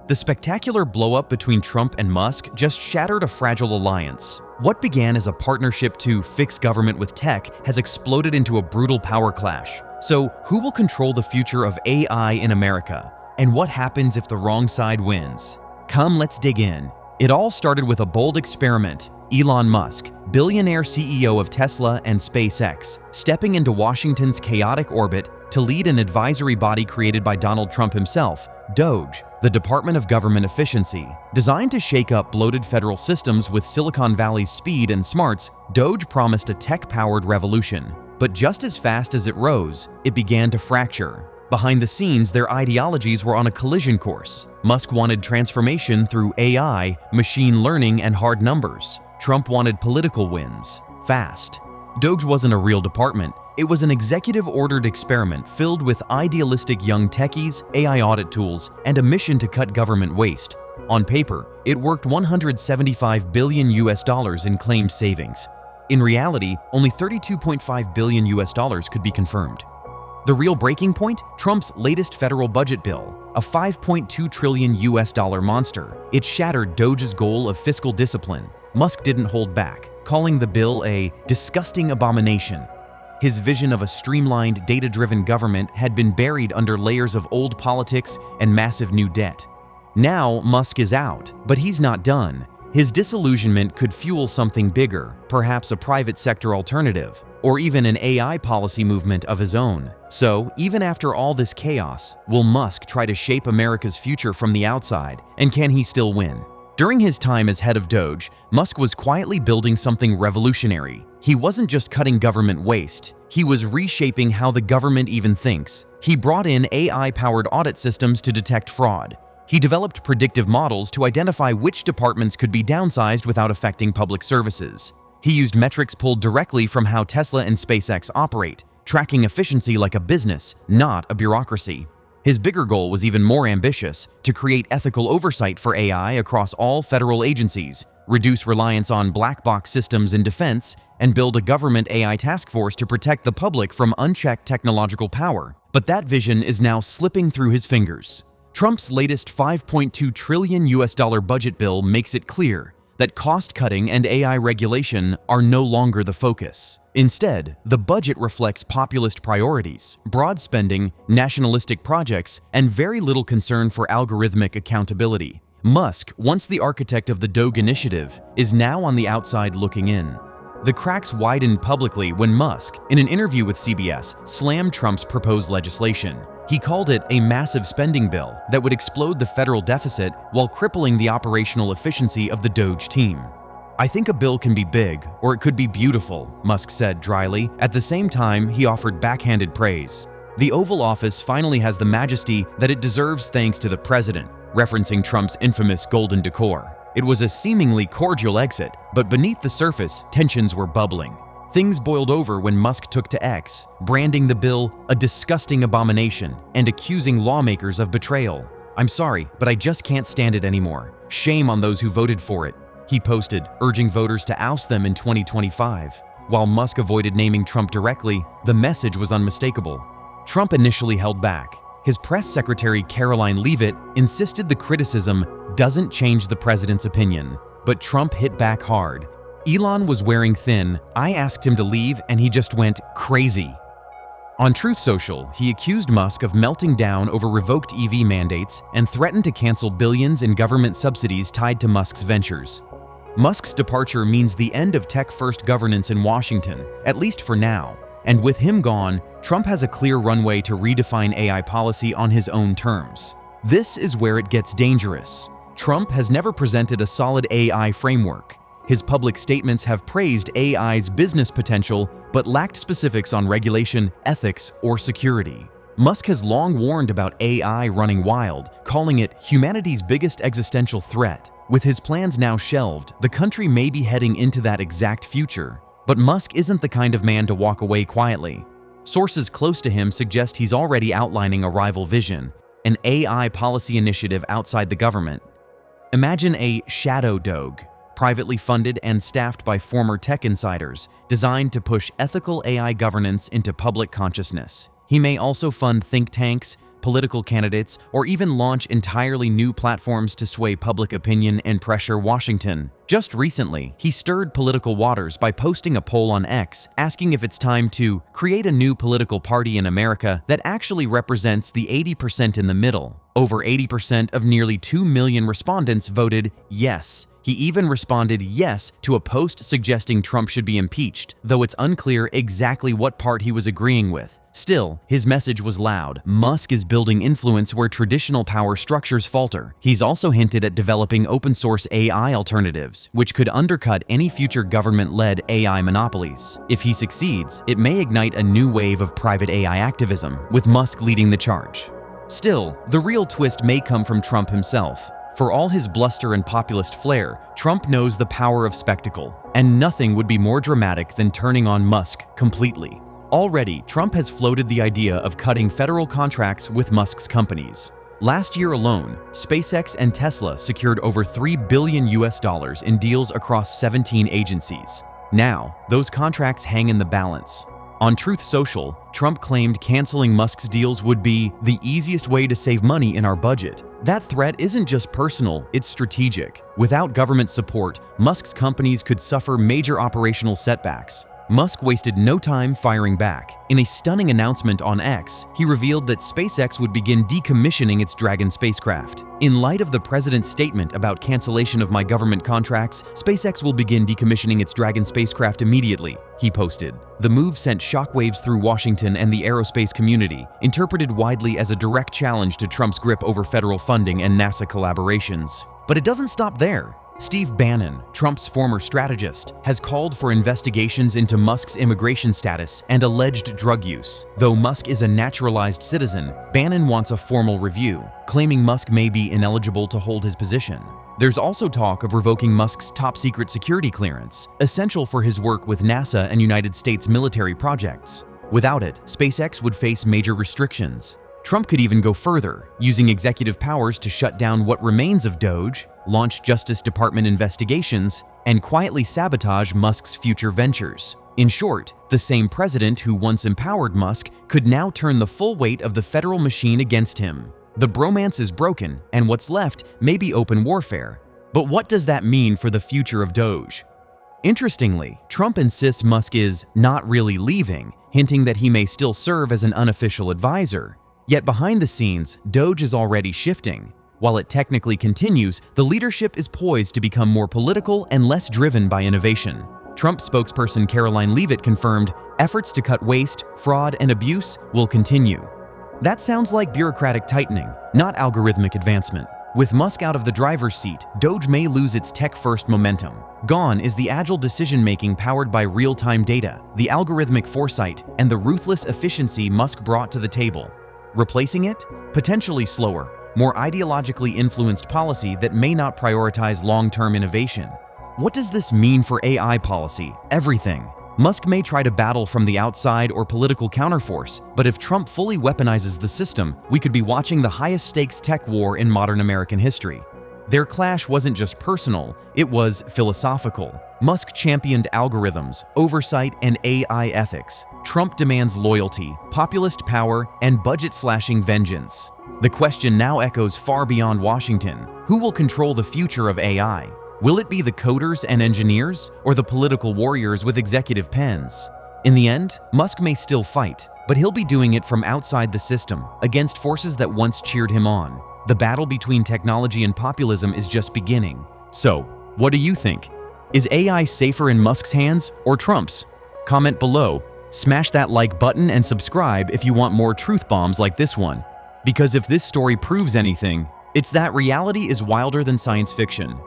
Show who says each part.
Speaker 1: The spectacular blow-up between Trump and Musk just shattered a fragile alliance. What began as a partnership to fix government with tech has exploded into a brutal power clash. So, who will control the future of AI in America? And what happens if the wrong side wins? Come, let's dig in. It all started with a bold experiment. Elon Musk, billionaire CEO of Tesla and SpaceX, stepping into Washington's chaotic orbit to lead an advisory body created by Donald Trump himself, DOGE, the Department of Government Efficiency. Designed to shake up bloated federal systems with Silicon Valley's speed and smarts, DOGE promised a tech-powered revolution. But just as fast as it rose, it began to fracture. Behind the scenes, their ideologies were on a collision course. Musk wanted transformation through AI, machine learning, and hard numbers. Trump wanted political wins, fast. DOGE wasn't a real department. It was an executive-ordered experiment filled with idealistic young techies, AI audit tools, and a mission to cut government waste. On paper, it worked $175 billion in claimed savings. In reality, only $32.5 billion could be confirmed. The real breaking point? Trump's latest federal budget bill, a $5.2 trillion monster. It shattered DOGE's goal of fiscal discipline. Musk didn't hold back, calling the bill a disgusting abomination. His vision of a streamlined, data-driven government had been buried under layers of old politics and massive new debt. Now, Musk is out, but he's not done. His disillusionment could fuel something bigger, perhaps a private sector alternative, or even an AI policy movement of his own. So, even after all this chaos, will Musk try to shape America's future from the outside, and can he still win? During his time as head of DOGE, Musk was quietly building something revolutionary. He wasn't just cutting government waste, he was reshaping how the government even thinks. He brought in AI-powered audit systems to detect fraud. He developed predictive models to identify which departments could be downsized without affecting public services. He used metrics pulled directly from how Tesla and SpaceX operate, tracking efficiency like a business, not a bureaucracy. His bigger goal was even more ambitious: to create ethical oversight for AI across all federal agencies, reduce reliance on black box systems in defense, and build a government AI task force to protect the public from unchecked technological power. But that vision is now slipping through his fingers. Trump's latest $5.2 trillion budget bill makes it clear that cost-cutting and AI regulation are no longer the focus. Instead, the budget reflects populist priorities, broad spending, nationalistic projects, and very little concern for algorithmic accountability. Musk, once the architect of the DOGE initiative, is now on the outside looking in. The cracks widened publicly when Musk, in an interview with CBS, slammed Trump's proposed legislation. He called it a massive spending bill that would explode the federal deficit while crippling the operational efficiency of the DOGE team. "I think a bill can be big, or it could be beautiful," Musk said dryly. At the same time, he offered backhanded praise. "The Oval Office finally has the majesty that it deserves thanks to the president," referencing Trump's infamous golden decor. It was a seemingly cordial exit, but beneath the surface, tensions were bubbling. Things boiled over when Musk took to X, branding the bill a disgusting abomination and accusing lawmakers of betrayal. "I'm sorry, but I just can't stand it anymore. Shame on those who voted for it," he posted, urging voters to oust them in 2025. While Musk avoided naming Trump directly, the message was unmistakable. Trump initially held back. His press secretary Caroline Leavitt insisted the criticism doesn't change the president's opinion, but Trump hit back hard. "Elon was wearing thin. I asked him to leave and he just went crazy." On Truth Social, he accused Musk of melting down over revoked EV mandates and threatened to cancel billions in government subsidies tied to Musk's ventures. Musk's departure means the end of tech-first governance in Washington, at least for now. And with him gone, Trump has a clear runway to redefine AI policy on his own terms. This is where it gets dangerous. Trump has never presented a solid AI framework. His public statements have praised AI's business potential, but lacked specifics on regulation, ethics, or security. Musk has long warned about AI running wild, calling it humanity's biggest existential threat. With his plans now shelved, the country may be heading into that exact future. But Musk isn't the kind of man to walk away quietly. Sources close to him suggest he's already outlining a rival vision, an AI policy initiative outside the government. Imagine a shadow DOGE, privately funded and staffed by former tech insiders, designed to push ethical AI governance into public consciousness. He may also fund think tanks, political candidates, or even launch entirely new platforms to sway public opinion and pressure Washington. Just recently, he stirred political waters by posting a poll on X asking if it's time to create a new political party in America that actually represents the 80% in the middle. Over 80% of nearly 2 million respondents voted yes. He even responded yes to a post suggesting Trump should be impeached, though it's unclear exactly what part he was agreeing with. Still, his message was loud. Musk is building influence where traditional power structures falter. He's also hinted at developing open-source AI alternatives, which could undercut any future government-led AI monopolies. If he succeeds, it may ignite a new wave of private AI activism, with Musk leading the charge. Still, the real twist may come from Trump himself. For all his bluster and populist flair, Trump knows the power of spectacle, and nothing would be more dramatic than turning on Musk completely. Already, Trump has floated the idea of cutting federal contracts with Musk's companies. Last year alone, SpaceX and Tesla secured over $3 billion in deals across 17 agencies. Now, those contracts hang in the balance. On Truth Social, Trump claimed canceling Musk's deals would be the easiest way to save money in our budget. That threat isn't just personal, it's strategic. Without government support, Musk's companies could suffer major operational setbacks. Musk wasted no time firing back. In a stunning announcement on X, he revealed that SpaceX would begin decommissioning its Dragon spacecraft. In light of the president's statement about cancellation of my government contracts, SpaceX will begin decommissioning its Dragon spacecraft immediately, he posted. The move sent shockwaves through Washington and the aerospace community, interpreted widely as a direct challenge to Trump's grip over federal funding and NASA collaborations. But it doesn't stop there. Steve Bannon, Trump's former strategist, has called for investigations into Musk's immigration status and alleged drug use. Though Musk is a naturalized citizen, Bannon wants a formal review, claiming Musk may be ineligible to hold his position. There's also talk of revoking Musk's top-secret security clearance, essential for his work with NASA and United States military projects. Without it, SpaceX would face major restrictions. Trump could even go further, using executive powers to shut down what remains of Doge, launch Justice Department investigations, and quietly sabotage Musk's future ventures. In short, the same president who once empowered Musk could now turn the full weight of the federal machine against him. The bromance is broken, and what's left may be open warfare. But what does that mean for the future of Doge? Interestingly, Trump insists Musk is not really leaving, hinting that he may still serve as an unofficial advisor. Yet behind the scenes, Doge is already shifting. While it technically continues, the leadership is poised to become more political and less driven by innovation. Trump spokesperson Caroline Leavitt confirmed efforts to cut waste, fraud, and abuse will continue. That sounds like bureaucratic tightening, not algorithmic advancement. With Musk out of the driver's seat, Doge may lose its tech-first momentum. Gone is the agile decision-making powered by real-time data, the algorithmic foresight, and the ruthless efficiency Musk brought to the table. Replacing it? Potentially slower, more ideologically influenced policy that may not prioritize long-term innovation. What does this mean for AI policy? Everything. Musk may try to battle from the outside or political counterforce, but if Trump fully weaponizes the system, we could be watching the highest-stakes tech war in modern American history. Their clash wasn't just personal, it was philosophical. Musk championed algorithms, oversight, and AI ethics. Trump demands loyalty, populist power, and budget-slashing vengeance. The question now echoes far beyond Washington. Who will control the future of AI? Will it be the coders and engineers, or the political warriors with executive pens? In the end, Musk may still fight, but he'll be doing it from outside the system, against forces that once cheered him on. The battle between technology and populism is just beginning. So, what do you think? Is AI safer in Musk's hands or Trump's? Comment below, smash that like button, and subscribe if you want more truth bombs like this one. Because if this story proves anything, it's that reality is wilder than science fiction.